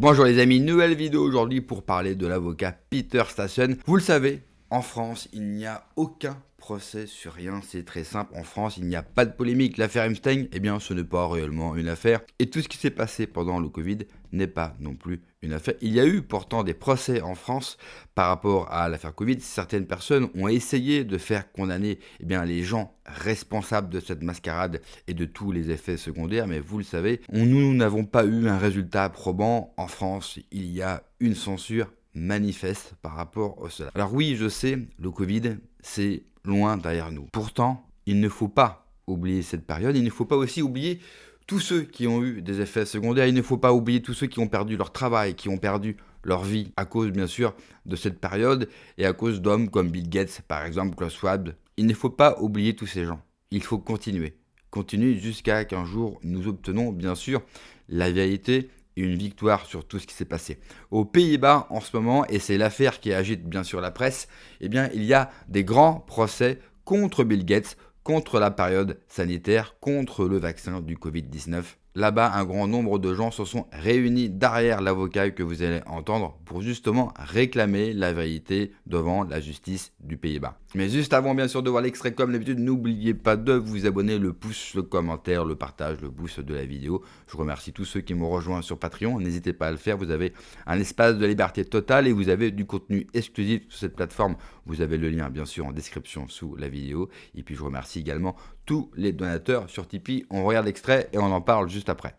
Bonjour les amis, nouvelle vidéo aujourd'hui pour parler de l'avocat Peter Stassen. Vous le savez, en France, il n'y a aucun procès sur rien, c'est très simple. En France, il n'y a pas de polémique. L'affaire Epstein, eh bien, ce n'est pas réellement une affaire. Et tout ce qui s'est passé pendant le Covid n'est pas non plus une affaire. Il y a eu pourtant des procès en France par rapport à l'affaire Covid. Certaines personnes ont essayé de faire condamner les gens responsables de cette mascarade et de tous les effets secondaires. Mais vous le savez, nous n'avons pas eu un résultat probant. En France, il y a une censure manifeste par rapport à cela. Alors oui, je sais, le Covid, c'est loin derrière nous. Pourtant, il ne faut pas oublier cette période. Il ne faut pas aussi oublier tous ceux qui ont eu des effets secondaires. Il ne faut pas oublier tous ceux qui ont perdu leur travail, qui ont perdu leur vie à cause, bien sûr, de cette période et à cause d'hommes comme Bill Gates, par exemple, Klaus Schwab. Il ne faut pas oublier tous ces gens. Il faut continuer. Continuer jusqu'à qu'un jour, nous obtenons, bien sûr, la vérité et une victoire sur tout ce qui s'est passé. Aux Pays-Bas, en ce moment, et c'est l'affaire qui agite bien sûr la presse, il y a des grands procès contre Bill Gates, contre la période sanitaire, contre le vaccin du Covid-19. Là-bas, un grand nombre de gens se sont réunis derrière l'avocat que vous allez entendre pour justement réclamer la vérité devant la justice du Pays-Bas. Mais juste avant bien sûr de voir l'extrait comme d'habitude, n'oubliez pas de vous abonner, le pouce, le commentaire, le partage, le pouce de la vidéo. Je remercie tous ceux qui m'ont rejoint sur Patreon, n'hésitez pas à le faire, vous avez un espace de liberté totale et vous avez du contenu exclusif sur cette plateforme. Vous avez le lien bien sûr en description sous la vidéo. Et puis je remercie également tous les donateurs sur Tipeee. On regarde l'extrait et on en parle juste après.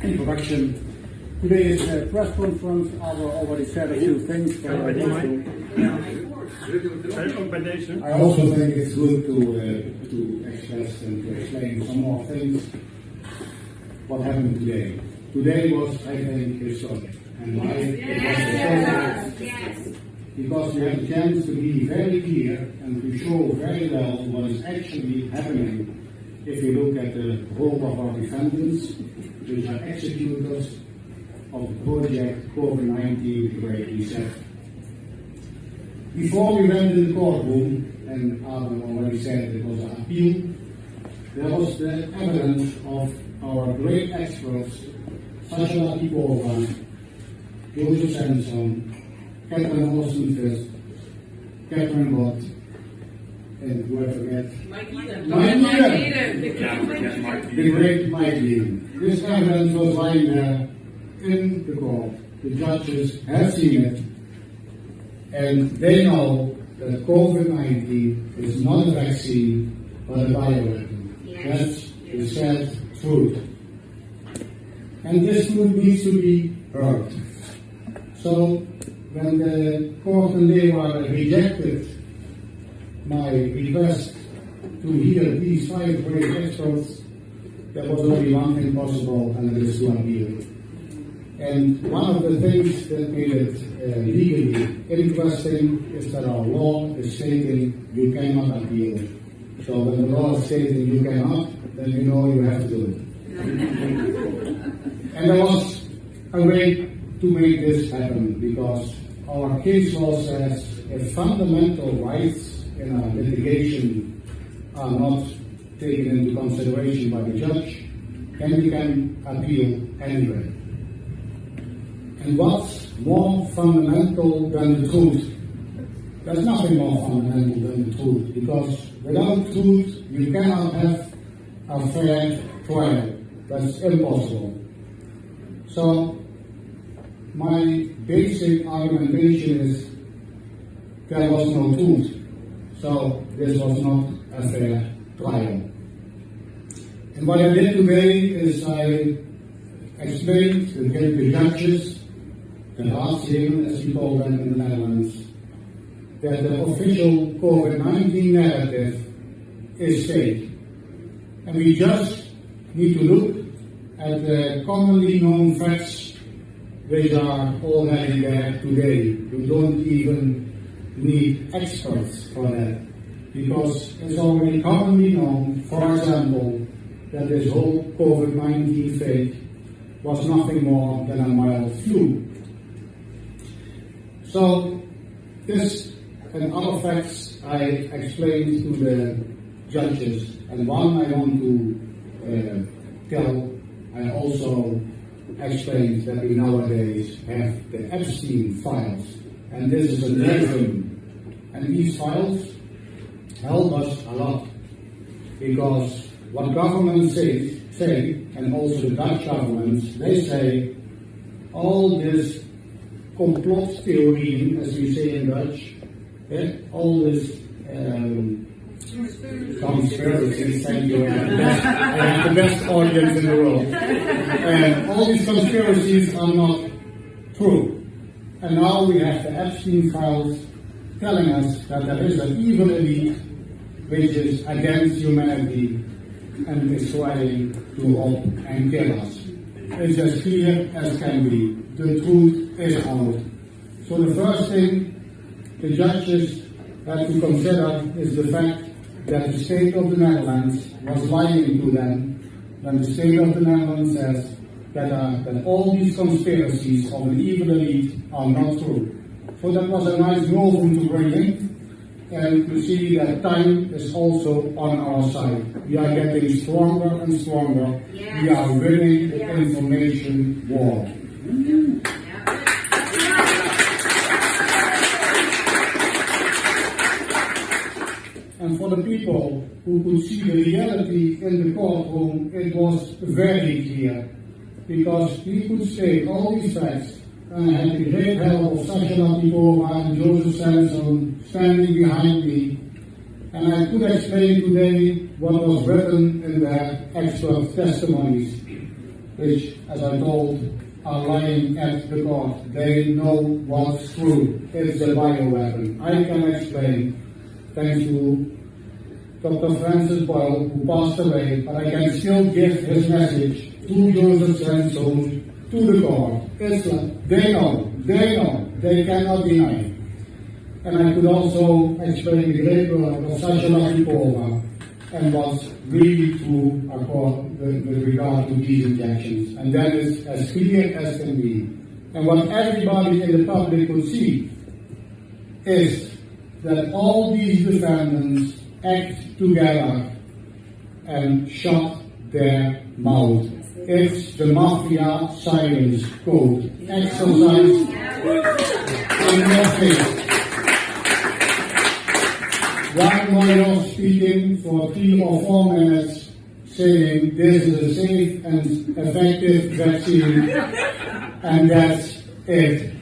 Introduction. Today's press conference. I've already said a few things. I also think it's good to express and to explain some more things. What happened today? Today was, I think, historic. And why it was historic? Because we had a chance to be very clear and to show very well what is actually happening. If you look at the role of our defendants, which are executors of the project COVID-19, the way we said. Before we went in the courtroom, and Adam already said it was an appeal, there was the evidence of our great experts, such as Pipova, Joseph Samson, Catherine Olsen-Fist, Catherine Bott, and who I forget? Mike Eden. The great Mike Eden. This evidence was lying there in the court. The judges have seen it, and they know that COVID-19 is not a vaccine, but a bioweapon. That's the sad truth. And this truth needs to be heard. So, when the court in Leeuwarden rejected my request to hear these 5 great experts, there was only one thing possible, and it is to appeal. And one of the things that made it legally interesting is that our law is stating you cannot appeal. So when the law is stating you cannot, then you know you have to do it. And there was a way to make this happen, because our case law says if fundamental rights in a litigation are not taken into consideration by the judge, then you can appeal anyway. And what's more fundamental than the truth? There's nothing more fundamental than the truth, because without truth you cannot have a fair trial. That's impossible. So my basic argumentation is there was no truth, so this was not a fair trial. And what I did today is I explained to the judges, the Raadsheren, as we call them in the Netherlands, that the official COVID-19 narrative is fake. And we just need to look at the commonly known facts which are already there today. You don't even need experts for that, because it's already commonly known, for example, that this whole COVID-19 fake was nothing more than a mild flu. So this and other facts I explained to the judges, and one I want to tell, I also explained that we nowadays have the Epstein files, and this is a name, and these files help us a lot, because what governments say, and also the Dutch governments, they say all this complot theory, as we say in Dutch, all this conspiracies, thank you, I have the best audience in the world. All these conspiracies are not true. And now we have the Epstein files telling us that there is an evil elite which is against humanity and is trying to rob and kill us. It's as clear as can be. The truth is out. So the first thing the judges have to consider is the fact that the state of the Netherlands was lying to them when the state of the Netherlands says that all these conspiracies of an evil elite are not true. So that was a nice novum to bring in. And you see that time is also on our side. We are getting stronger and stronger. Yes. We are winning the information war. And for the people who could see the reality in the courtroom, it was very clear. Because we could state all these facts, and I had the great help of Sasha Lapikova and Joseph Sanson standing behind me. And I could explain today what was written in their expert testimonies, which, as I told, are lying at the court. They know what's true. It's a bioweapon. I can explain, thanks to Dr. Francis Boyle, who passed away, but I can still give his message to Joseph Sanson, to the court. It's like, they know, they cannot deny it. And I could also explain the great work of Sasha Lapikova and what's really true with regard to these injections. And that is as clear as can be. And what everybody in the public could see is that all these defendants act together and shut their mouth. It's the Mafia silence code. Exercise in your face. One lawyer speaking for 3 or 4 minutes saying this is a safe and effective vaccine, and that's it.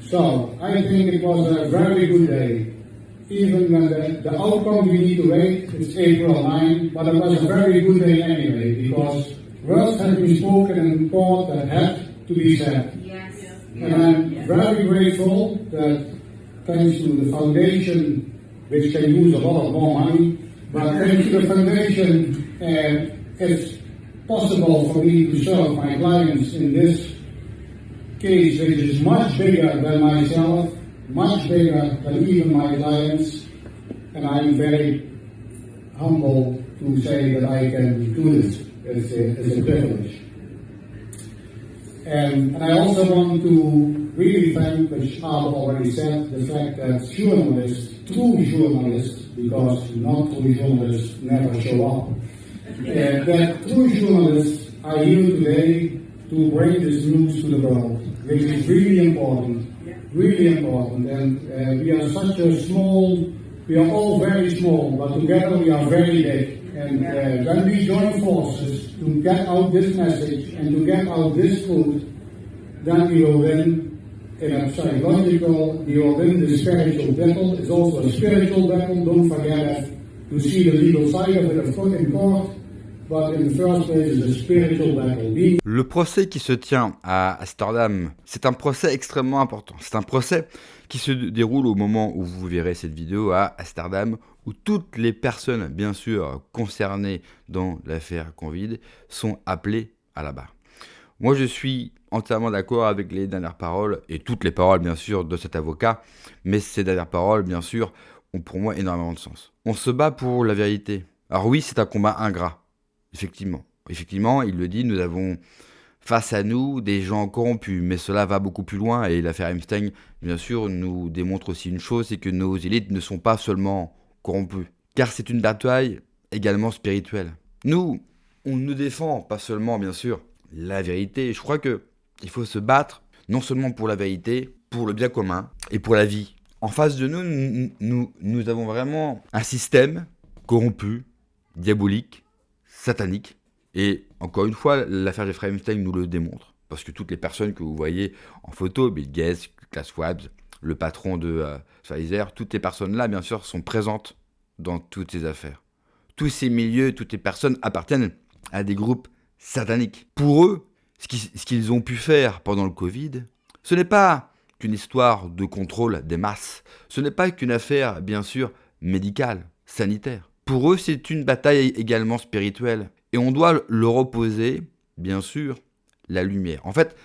So I think it was a very good day. Even when the outcome we need to wait, it's April 9, but it was a very good day anyway, because words had been spoken in court that had to be said. Yes. And I'm very grateful that thanks to the foundation, which can use a lot of more money, but thanks to the foundation, it's possible for me to serve my clients in this case, which is much bigger than myself, much bigger than even my clients, and I'm very humble to say that I can do this. It's a privilege. And I also want to really thank, which Al already said, the fact that journalists, true journalists, because not true journalists never show up, that true journalists are here today to bring this news to the world, which is really important. Really important, and we are such a small, we are all very small, but together we are very big. And when we join forces to get out this message and to get out this truth, then we will win in a psychological, we will win the spiritual battle. It's also a spiritual battle, don't forget that, to see the legal side of it, of course, in court. But in the first place, it's a spiritual battle. Le procès qui se tient à Amsterdam, c'est un procès extrêmement important. C'est un procès qui se déroule au moment où vous verrez cette vidéo à Amsterdam, où toutes les personnes, bien sûr, concernées dans l'affaire Covid sont appelées à la barre. Moi, je suis entièrement d'accord avec les dernières paroles, et toutes les paroles, bien sûr, de cet avocat, mais ces dernières paroles, bien sûr, ont pour moi énormément de sens. On se bat pour la vérité. Alors oui, c'est un combat ingrat. Effectivement, il le dit, nous avons face à nous des gens corrompus, mais cela va beaucoup plus loin et l'affaire Epstein, bien sûr, nous démontre aussi une chose, c'est que nos élites ne sont pas seulement corrompues, car c'est une bataille également spirituelle. Nous, on ne défend pas seulement, bien sûr, la vérité. Je crois qu'il faut se battre non seulement pour la vérité, pour le bien commun et pour la vie. En face de nous avons vraiment un système corrompu, diabolique, satanique. Et encore une fois, l'affaire Jeffrey Epstein nous le démontre. Parce que toutes les personnes que vous voyez en photo, Bill Gates, Klaus Schwab, le patron de Pfizer, toutes les personnes-là, bien sûr, sont présentes dans toutes ces affaires. Tous ces milieux, toutes les personnes appartiennent à des groupes sataniques. Pour eux, ce qu'ils ont pu faire pendant le Covid, ce n'est pas qu'une histoire de contrôle des masses. Ce n'est pas qu'une affaire, bien sûr, médicale, sanitaire. Pour eux, c'est une bataille également spirituelle. Et on doit leur opposer, bien sûr, la lumière. En fait,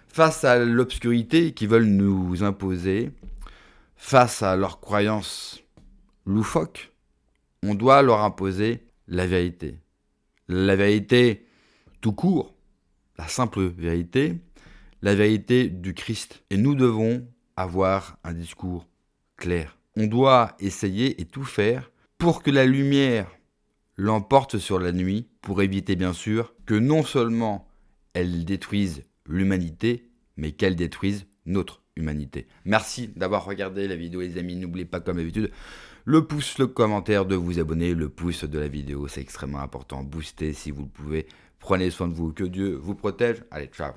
face à l'obscurité qu'ils veulent nous imposer, face à leurs croyances loufoques, on doit leur imposer la vérité. La vérité tout court, la simple vérité, la vérité du Christ. Et nous devons avoir un discours clair. On doit essayer et tout faire pour que la lumière l'emporte sur la nuit, pour éviter bien sûr que non seulement elle détruise l'humanité, mais qu'elle détruise notre humanité. Merci d'avoir regardé la vidéo les amis, n'oubliez pas comme d'habitude le pouce, le commentaire, de vous abonner, le pouce de la vidéo, c'est extrêmement important. Boostez si vous le pouvez, prenez soin de vous, que Dieu vous protège, allez ciao.